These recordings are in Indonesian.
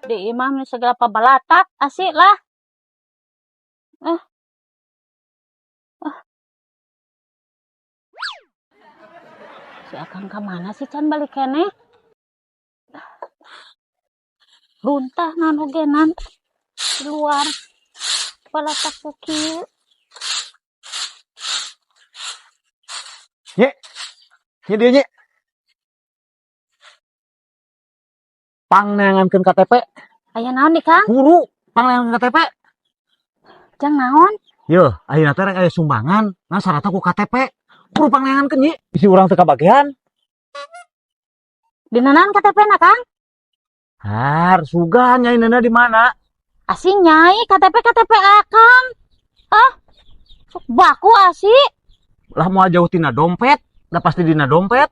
Di imah segala pabalatak asik lah. Eh, si Akang ke mana sih can balik kene? Runtah nan ogenan di luar. Pabalatak kieu. Nye, dia nye. Pangnangankeun KTP. Aya naon di Kang? Kudu pangnangankeun KTP. Jang naon? Yo, ayeuna teh rek aya sumbangan, nah syaratna ku KTP. Kudu pangnangankeun nye. Bisi urang teu kabagian. Di nanan KTP-na Kang? Har, sugan nyainana di mana? Asih nyai KTP Akang. Sok baku asih. Lah mau jauh tina dompet, dah pasti dina dompet.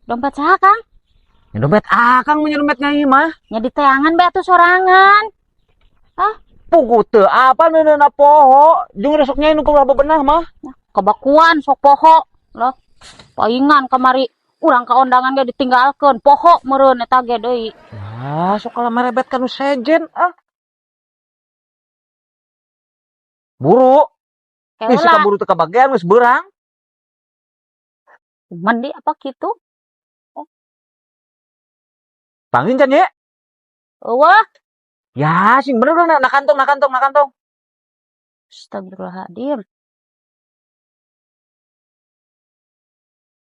Dompet saha Kang? Ya dompet Akang punya dompet nyai mah. Nya di teangan be atuh sorangan. Pugu teu apa neuneuna poho, jeung resok nyai nu kumaha bebenah mah. Kebakuan sok poho. Loh, paingan kamari urang ka ondangan ge ditinggalkeun poho meureun eta ge deui. Ah, sok kalau merebet kan sejen Buru. Ih, si kaburu teu kabagian geus beurang. Mandi apa gitu? Pangin can ye? Eueuh, Ya, sing bener lah nak kantong. astagfirullahaladzim.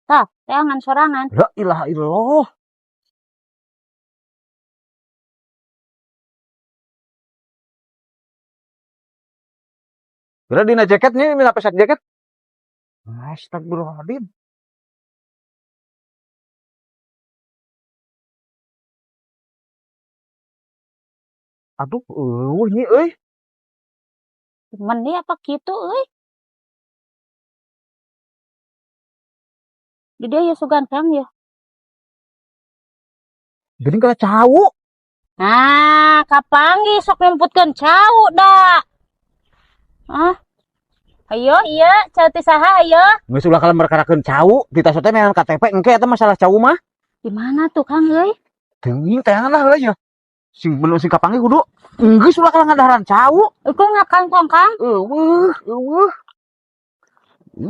Tah, teangan sorangan. La ilaha illallah. Kira dina jaket nih, mina pesak jaket. Astagfirullahaladzim. Aduh, nyi euy. Mandi apa gitu euy? Di dia ya sugan Kang ya. Geuning kana cau. Nah, kapanggi sok nyemputkeun cau da. Ayo iya, cau ti saha ayo. Geus ulah kala merkarakeun cau, ditas teh neangan KTP engke eta masalah cau mah. Di mana tuh Kang euy? Teuing teangan lah heula ya. Sing bener sing kapanggi kudu geus ulah kala ngadaharan cau. Iku ngakangkong Kang. Eueuh.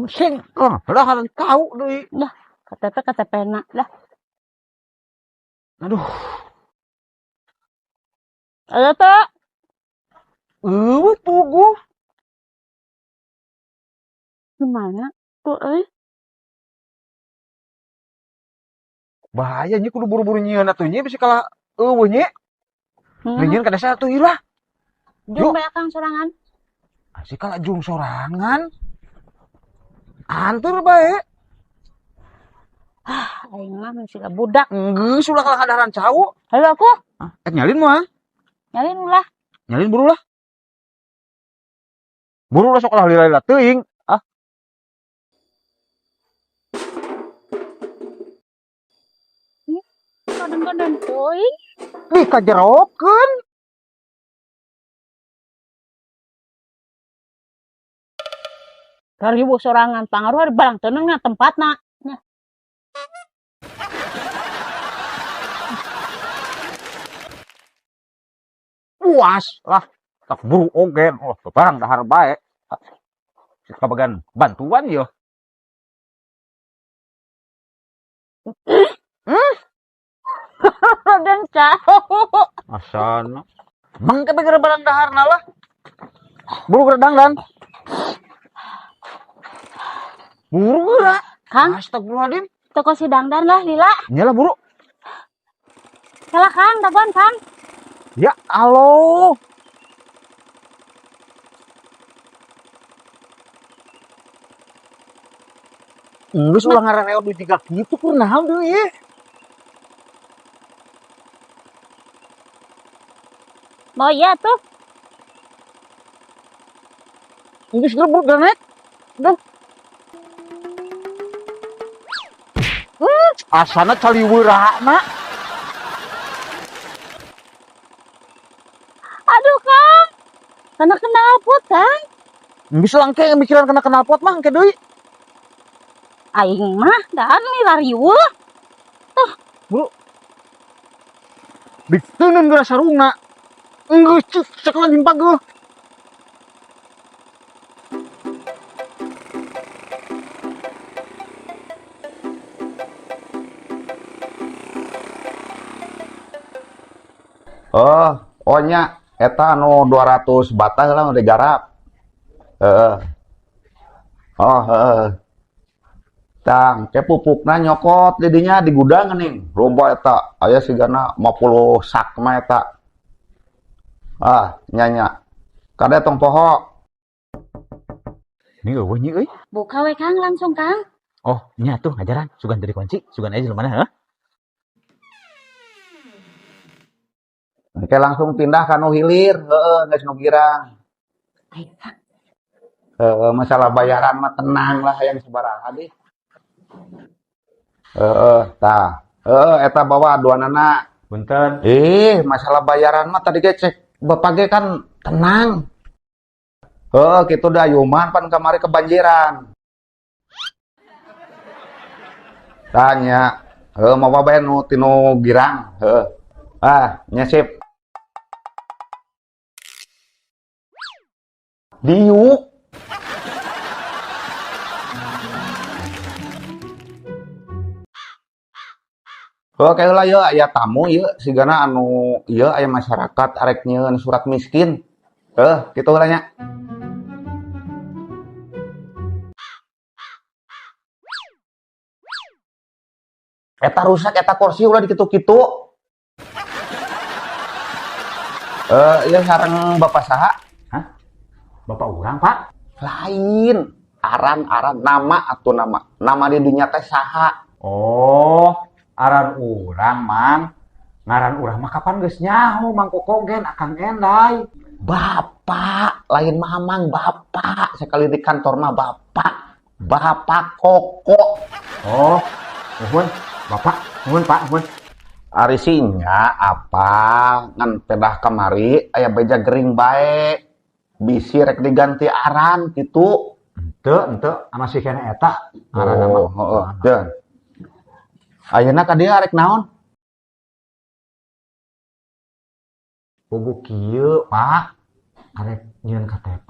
Sing ngadaharan cau deui. Dah, KTP-na dah. Aduh. Ayo tuh. Pugu. Gimana tuh euy? Bahaya nya kudu buru-buru nyieun atuh nya bisi kala eueuh nya. Nyieun kada saha atuh ilah. Jung bae Kang sorangan. Asik kala jung sorangan. Antur bae. Aing mah masih budak. Geus ulah kala ngadaharan cau. Halo aku. Nyalin moal. Nyalin ulah. Nyalin buru lah. Buru lah sok lah lila-lila teuing. Kadang-kadang teuing. Ih kajerokeun. Karibu sorangan pangaruh ada barang tenengna tempatna. Puas lah. Tak buru oge. Oh, barang dahar bae. Kabagan bantuan yo. Dan cau. Asana. Mangke beger barang daharna lah. Buru geradang dan. Buru geura. Kang, Astagfirullahaladzim. toko si Dangdan lah lila. Nyalah buru. Salah Kang, dagon Kang. Ya Allah. Geus ulah ngarereo duit 3 kitu kunaon deui ye. Mau iya tuh. Geus grebut ganet. Duh. Asana caliweurana. Aduh Kang. Kena knalpot Kang. Bisa langke mikiran kena knalpot mah engke deui. Aing mah daan milariweuh. Buru. Diteunun geura sarungna. Geus cek sakalajeng pageuh. Oh nya eta anu 200 batah lah nu digarap. Heeh. Oh, heeh. Tang, ke pupukna nyokot di dinya di gudang geuning. Loba eta, aya sigana 50 sak mah eta. Ah, nya. Kada tong poho. Ini eueuh nyi euy. Buka we Kang langsung Kang. Oh, nya tuh ngajaran sugan tadi kunci, sugan aja mana heuh. Oke langsung pindah ka nu hilir, heeh, geus nu girang. Masalah bayaran mah tenang lah yang sabaraha deh. Tah. Eta bawa aduanana. Punten. Masalah bayaran mah tadi ge cek Bapak ge kan tenang. Kitu da yuman pan kamari kebanjiran. Tanya, mau bae nu tinu girang, nya sip. Diuk. Oke lah ya aya tamu ya sigana anu ieu aya masyarakat arek nyieun surat miskin. Kitu lah nya. Eta rusak eta kursi ulah dikitu-kitu. Ieu sareng Bapak saha? Hah? Bapak urang, Pak? Lain. Aran nama atuh nama. Nama di dinya teh saha? Oh, aran urang, Mang. Ngaran urang mah kapan geus nyaho Mang Kokogen Akang Enday. Bapak, lain mamang Bapak. Sekali di kantor mah Bapak. Bapak Koko. Oh, nuhun. Bapak, nuhun Pak, nuhun. Ari sinya apa ngan pedah kamari aya beja gering bae. Bisi rek diganti aran gitu. Henteu masih kena eta aran nama. Heeh. Ayeuna ka dieu arek naon? Bogo kieu, Pak. Arek nyieun KTP.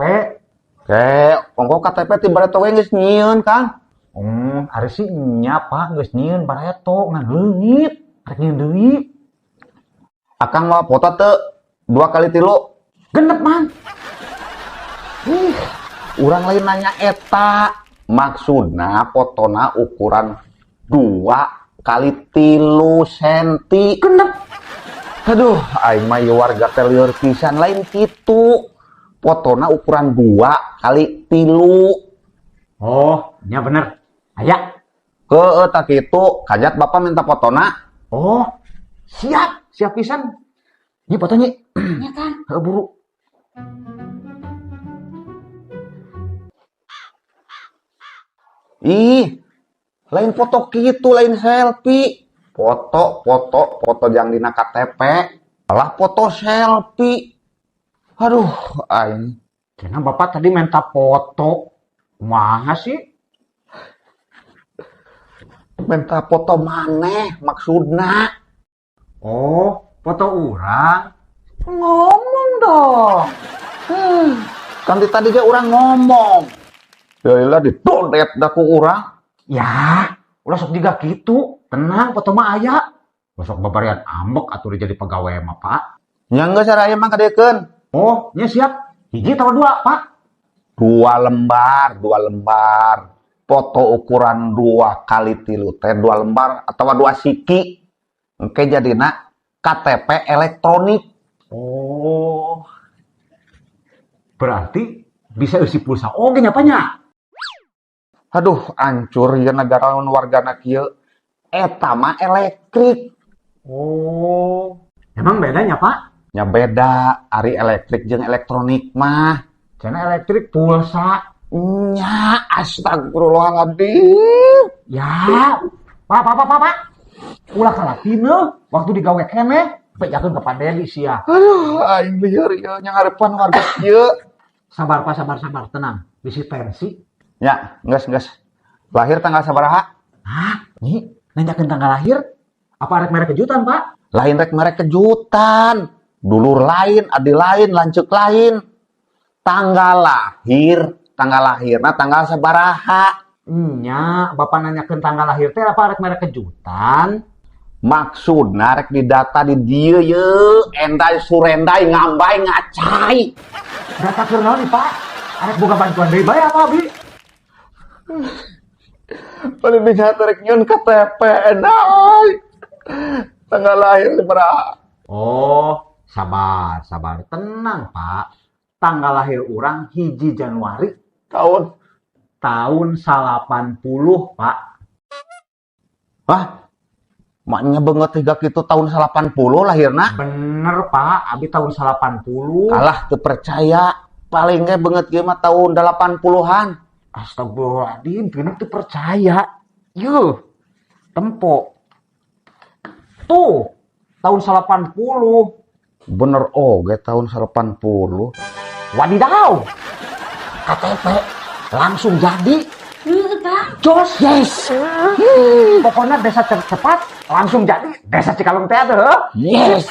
Ongko KTP ti bareto we geus nyieun, Kang. Ari si nya, Pak, geus nyieun bareto ngan leungit, arek nyieun deui. Akang mau foto teu 2 kali 3. Genep, Mang. Urang lain nanya eta. Maksudna fotona ukuran 2 kali 3 senti. Genep. Aduh, aing mah ieu warga teh lieur pisan lain kitu. Fotona ukuran 2 kali 3. Oh, nya bener. Aya. Heueuh tah kitu, kajat Bapak minta fotona. Oh, siap pisan. Nya fotonya. Ya Kang. Heueuh buru. Ih, lain foto kitu, lain selfie. Foto yang dina KTP. Alah foto selfie. Aduh, aing. Kena Bapak tadi minta foto. Kumaha sih? Minta foto maneh maksudna. Oh, foto urang. Ngomong dong. Kan tadi ge urang ngomong. Yaelah didodet da ku urang. Ya, ulah sok diga kitu. Tenang, foto mah aya. Besok babarian ambek atuh jadi pegawai mah, Pak. Nya geus saraya mah kadekeun. Oh, nya siap. Hiji atau 2, Pak? 2 lembar. Foto ukuran 2 kali 3 teh 2 lembar atau 2 siki. Engke jadina KTP elektronik. Oh. Berarti bisa isi pulsa oge nya apanya? Aduh, hancur ya negara wargana kieu. Eta mah elektrik. Oh. Emang bedanya, Pak? Ya beda, ari elektrik jeung elektronik mah. Cenah elektrik pulsa. Nya, astagfirullahaladzim. Ya, Pak. Ulah kalatina waktu digawe keneh, pejakeun ka Pandedi sia. Aduh, aing lieur ieu nya ngarepan warga ieu. Sabar, Pak, sabar, tenang. Bisi tensi. Ya, geus. Lahir tanggal sabaraha? Hah? Nyi, nanyakeun tanggal lahir? Apa arek mere kejutan, Pak? Lain rek mereka kejutan. Dulur lain, adik lain, lanceuk lain. Tanggal lahir nah tanggal sabaraha. Nya, bapak nanyakeun tanggal lahir teh apa rek mere kejutan? Maksudna rek didata di dieu ye, endai surendai ngambay ngacai. Data keur naon Pak? Arek boga bantuan deui bae apa abi? Paling bisa rek nyun KTP endai. Tanggal lahir sabaraha? Oh, sabar. Tenang, Pak. Tanggal lahir orang 1 Januari tahun 80, Pak. Wah, maknya banget tiga gitu tahun 80 lahirna. Bener, Pak. Abi tahun 80. Kalah teu percaya. Paling ge banget ge mah tahun 80-an. Astagfirullahaladzim, gini tuh percaya. Yuh, tempo. Tuh, tahun 80. Bener oge tahun 80. Wadidaw. KTP langsung jadi. Jos, yes. Pokoknya desa cepat langsung jadi. Desa Cikalong teh ada. Yes.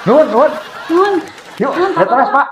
Nun. Yuk, terus Pak.